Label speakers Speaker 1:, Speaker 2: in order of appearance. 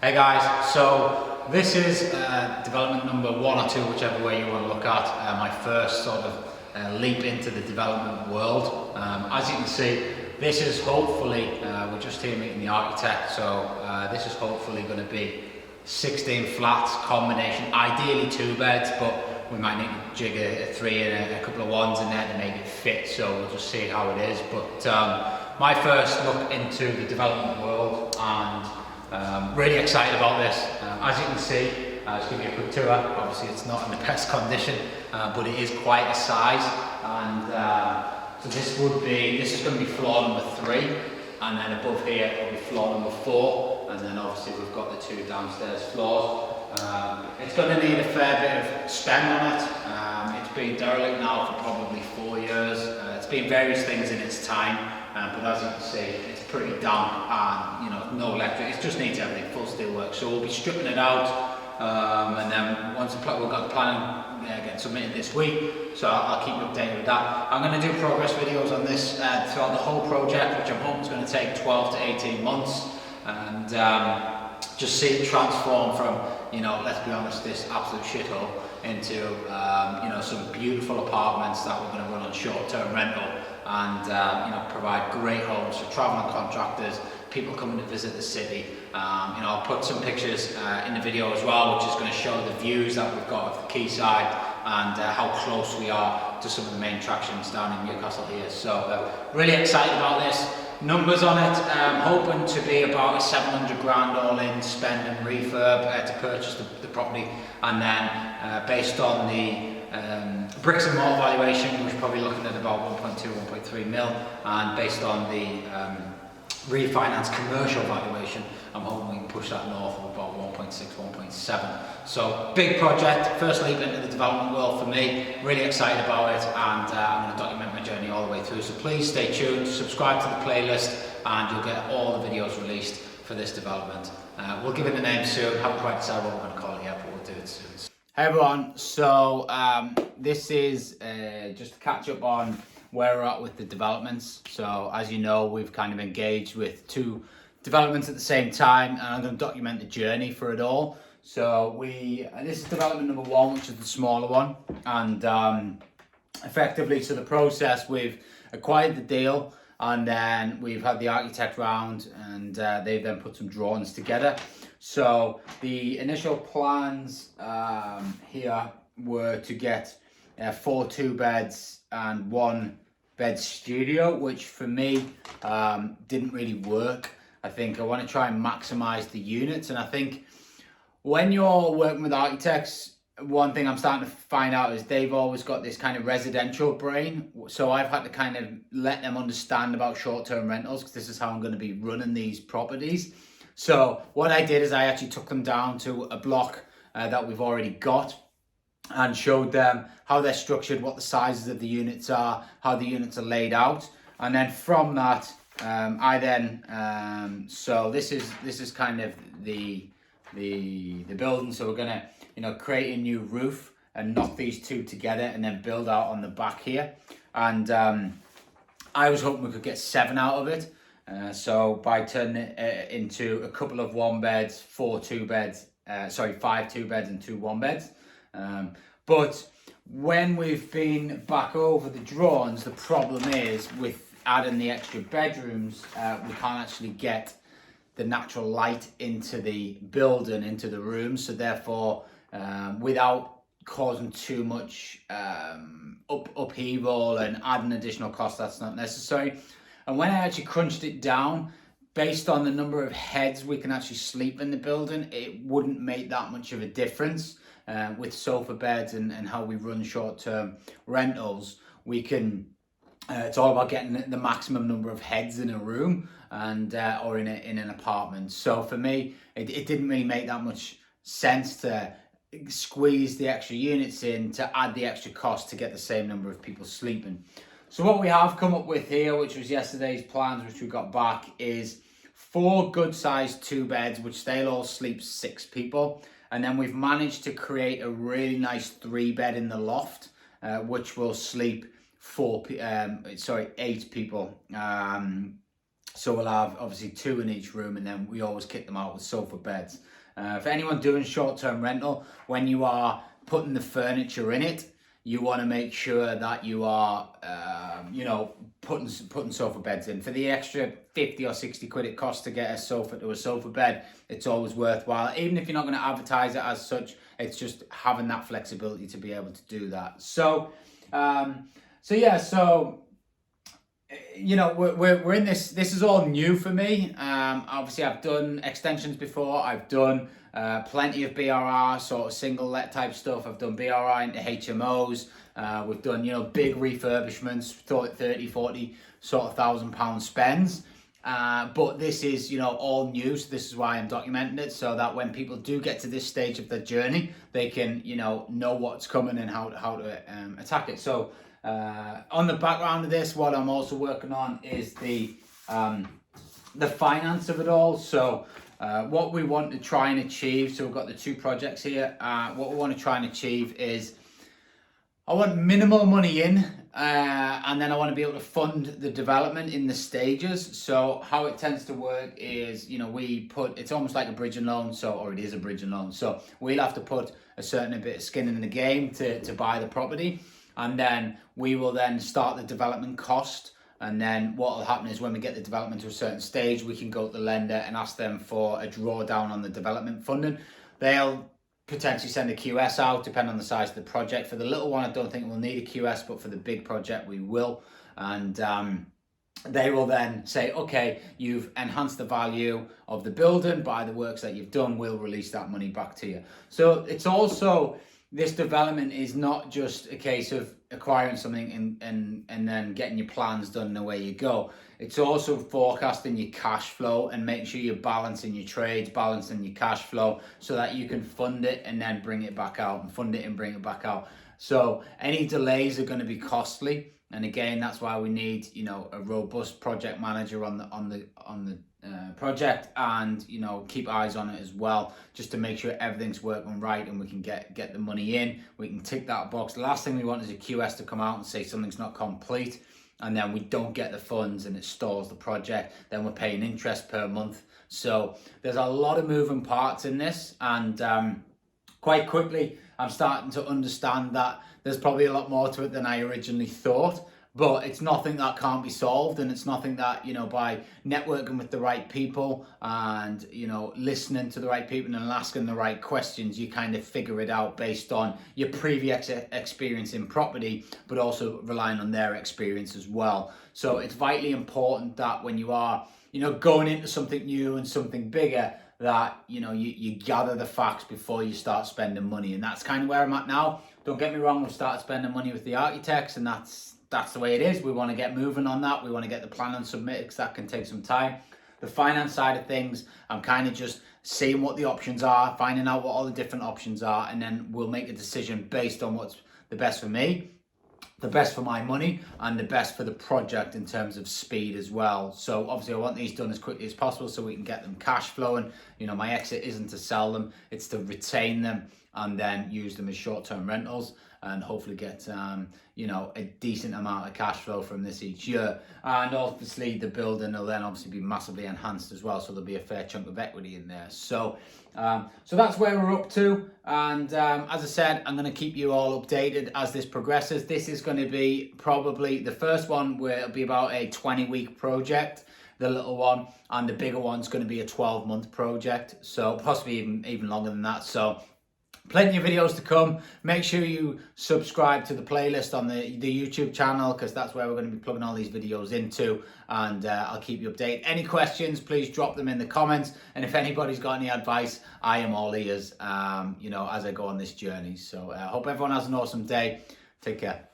Speaker 1: Hey guys, so this is development number 1 or 2, whichever way you want to look at, my first sort of leap into the development world. As you can see, this is hopefully, we're just here meeting the architect, so this is hopefully going to be 16 flats, combination, ideally 2 beds, but we might need to jig a 3 and a couple of 1s in there to make it fit, so we'll just see how it is. But my first look into the development world, and really excited about this. As you can see, just give you a quick tour. Obviously it's not in the best condition, but it is quite a size. And so this is going to be floor number 3, and then above here will be floor number 4, and then obviously we've got the 2 downstairs floors. It's going to need a fair bit of spend on it. It's been derelict now for probably 4 years. It's been various things in its time, but as you can see, it's pretty damp and no electric. It just needs everything, full steel work. So we'll be stripping it out, and then once we've got the plan getting submitted this week, so I'll keep you updated with that. I'm going to do progress videos on this throughout the whole project, which I'm hoping is going to take 12 to 18 months, and just see it transform from, let's be honest, this absolute shithole into, some beautiful apartments that we're going to run on short-term rental, and provide great homes for traveling contractors, people coming to visit the city. I'll put some pictures in the video as well, which is going to show the views that we've got of the quayside and how close we are to some of the main attractions down in Newcastle here. So really excited about this. Numbers on it, hoping to be about a 700 grand all in spend and refurb to purchase the property, and then based on the bricks and mortar valuation, we're probably looking at about 1.2, 1.3 mil, and based on the refinance commercial valuation, I'm hoping we can push that north of about 1.6, 1.7. So big project, first leap into the development world for me, really excited about it, and I'm going to document my journey all the way through. So please stay tuned, subscribe to the playlist, and you'll get all the videos released for this development. We'll give it a name soon, haven't quite decided what we're going to call it yet, but we'll do it soon. Hey everyone, so this is just to catch up on where we're at with the developments. So as you know, we've kind of engaged with 2 developments at the same time, and I'm going to document the journey for it all. So this is development number 1, which is the smaller one, and effectively, so the process, we've acquired the deal, and then we've had the architect round, and they've then put some drawings together. So the initial plans here were to get 4 2-beds and 1-bed studio, which for me didn't really work. I think I want to try and maximize the units, and I think when you're working with architects, one thing I'm starting to find out is they've always got this kind of residential brain. So I've had to kind of let them understand about short-term rentals, because this is how I'm going to be running these properties. So what I did is I actually took them down to a block that we've already got, and showed them how they're structured, what the sizes of the units are, how the units are laid out, and then from that, so this is kind of the building. So we're gonna create a new roof and knock these 2 together, and then build out on the back here. And I was hoping we could get 7 out of it. So by turning it into a couple of 1-beds, 4 2-beds, 5 2-beds and 2 1-beds. But when we've been back over the drawings, the problem is with adding the extra bedrooms, we can't actually get the natural light into the building, into the rooms. So therefore, without causing too much upheaval and adding additional costs, that's not necessary. And when I actually crunched it down, based on the number of heads we can actually sleep in the building, it wouldn't make that much of a difference. With sofa beds and how we run short-term rentals, we can, it's all about getting the maximum number of heads in a room, and or in an apartment. So for me, it didn't really make that much sense to squeeze the extra units in to add the extra cost to get the same number of people sleeping. So what we have come up with here, which was yesterday's plans, which we got back, is 4 good-sized 2-beds, which they'll all sleep 6 people. And then we've managed to create a really nice 3-bed in the loft, which will sleep 8 people. So we'll have obviously 2 in each room, and then we always kit them out with sofa beds. For anyone doing short-term rental, when you are putting the furniture in it, you want to make sure that you are, putting sofa beds in. For the extra 50 or 60 quid it costs to get a sofa to a sofa bed, it's always worthwhile. Even if you're not going to advertise it as such, it's just having that flexibility to be able to do that. So, we're in this. This is all new for me. Obviously, I've done extensions before. I've done plenty of BRR, sort of single let type stuff. I've done BRI into HMOs. We've done, big refurbishments, 30, 40 sort of £1,000 spends. But this is, all new. So this is why I'm documenting it, so that when people do get to this stage of their journey, they can, know what's coming and how to attack it. So on the background of this, what I'm also working on is the finance of it all. So what we want to try and achieve, so we've got the 2 projects here. What we want to try and achieve is, I want minimal money in, and then I want to be able to fund the development in the stages. So how it tends to work is, it's almost like a bridging loan, or it is a bridging loan. So we'll have to put a certain bit of skin in the game to buy the property. And then we will then start the development cost. And then what will happen is when we get the development to a certain stage, we can go to the lender and ask them for a drawdown on the development funding. They'll potentially send a QS out, depending on the size of the project. For the little one, I don't think we'll need a QS, but for the big project, we will. And they will then say, okay, you've enhanced the value of the building by the works that you've done. We'll release that money back to you. So it's also, this development is not just a case of acquiring something and then getting your plans done and away you go. It's also forecasting your cash flow and making sure you're balancing your trades, balancing your cash flow, so that you can fund it and then bring it back out, and fund it and bring it back out. So any delays are going to be costly. And again, that's why we need, a robust project manager on the project, and keep eyes on it as well, just to make sure everything's working right and we can get the money in. We can tick that box. The last thing we want is a QS to come out and say something's not complete, and then we don't get the funds and it stalls the project. Then we're paying interest per month. So there's a lot of moving parts in this, and quite quickly I'm starting to understand that there's probably a lot more to it than I originally thought. But it's nothing that can't be solved, and it's nothing that, by networking with the right people and, listening to the right people and asking the right questions, you kind of figure it out based on your previous experience in property, but also relying on their experience as well. So it's vitally important that when you are, going into something new and something bigger, that, you gather the facts before you start spending money. And that's kind of where I'm at now. Don't get me wrong, we've started spending money with the architects, and that's the way it is. We want to get moving on that. We want to get the plan and submit, because that can take some time. The finance side of things, I'm kind of just seeing what the options are, finding out what all the different options are, and then we'll make a decision based on what's the best for me, the best for my money, and the best for the project in terms of speed as well. So obviously I want these done as quickly as possible so we can get them cash flowing. My exit isn't to sell them, it's to retain them and then use them as short-term rentals, and hopefully get a decent amount of cash flow from this each year. And obviously the building will then obviously be massively enhanced as well, so there'll be a fair chunk of equity in there. So that's where we're up to, and as I said, I'm going to keep you all updated as this progresses. This is going to be probably the first one where it'll be about a 20-week project, the little one, and the bigger one's going to be a 12-month project, so possibly even longer than that. So plenty of videos to come. Make sure you subscribe to the playlist on the YouTube channel, because that's where we're going to be plugging all these videos into, and I'll keep you updated. Any questions, please drop them in the comments, and if anybody's got any advice, I am all ears, as I go on this journey. So I hope everyone has an awesome day. Take care.